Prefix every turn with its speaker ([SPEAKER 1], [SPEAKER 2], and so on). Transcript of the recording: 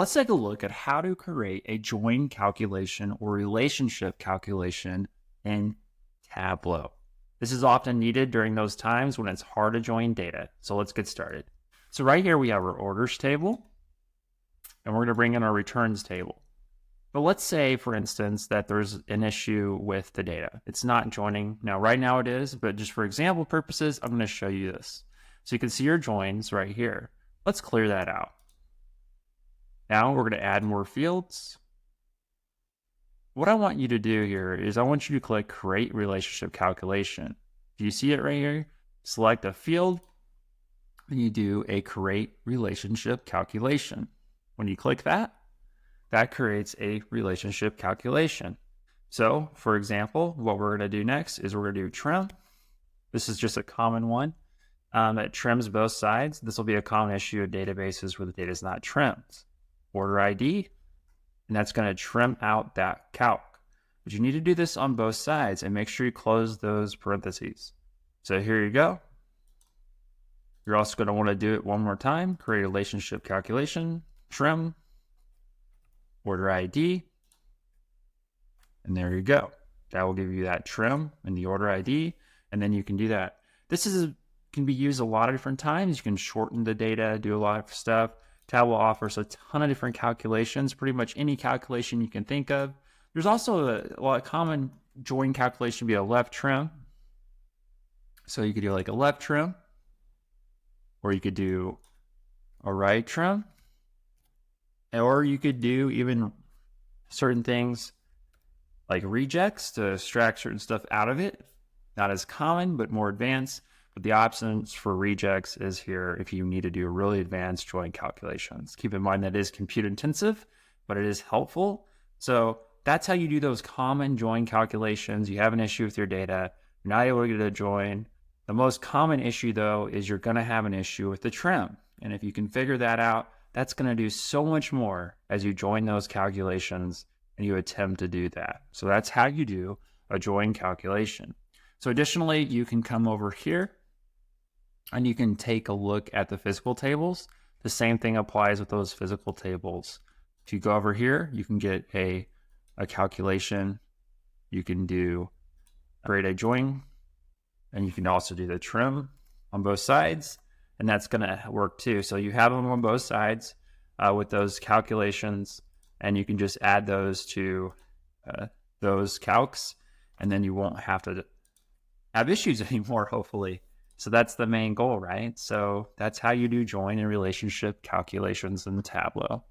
[SPEAKER 1] Let's take a look at how to create a join calculation or relationship calculation in Tableau. This is often needed during those times when it's hard to join data. So let's get started. So right here we have our orders table, and we're going to bring in our returns table. But let's say, for instance, that there's an issue with the data. It's not joining. Now, right now it is, but just for example purposes, I'm going to show you this. So you can see your joins right here. Let's clear that out. Now we're going to add more fields. What I want you to do here is I want you to click Create Relationship Calculation. Do you see it right here? Select a field and you do a Create Relationship Calculation. When you click that, that creates a relationship calculation. So, for example, what we're going to do next is we're going to do trim. This is just a common one. It trims both sides. This will be a common issue of databases where the data is not trimmed. Order ID, and that's going to trim out that calc. But you need to do this on both sides and make sure you close those parentheses. So here you go. You're also going to want to do it one more time. Create a relationship calculation, trim, order ID, and there you go. That will give you that trim and the order ID, and then you can do that. This can be used a lot of different times. You can shorten the data, do a lot of stuff. Tableau offers a ton of different calculations, pretty much any calculation you can think of. There's also a lot of common join calculation be a left trim. So you could do like a left trim, or you could do a right trim, or you could do even certain things like rejects to extract certain stuff out of it. Not as common, but more advanced. But the options for rejects is here if you need to do really advanced join calculations. Keep in mind that is compute intensive, but it is helpful. So that's how you do those common join calculations. You have an issue with your data, you're not able to get a join. The most common issue though is you're going to have an issue with the trim. And if you can figure that out, that's going to do so much more as you join those calculations and you attempt to do that. So that's how you do a join calculation. So additionally, you can come over here and you can take a look at the physical tables. The same thing applies with those physical tables. If you go over here, you can get a calculation. You can create a join, and you can also do the trim on both sides, and that's going to work too. So you have them on both sides with those calculations, and you can just add those to those calcs, and then you won't have to have issues anymore, hopefully. So that's the main goal, right? So that's how you do join and relationship calculations in Tableau.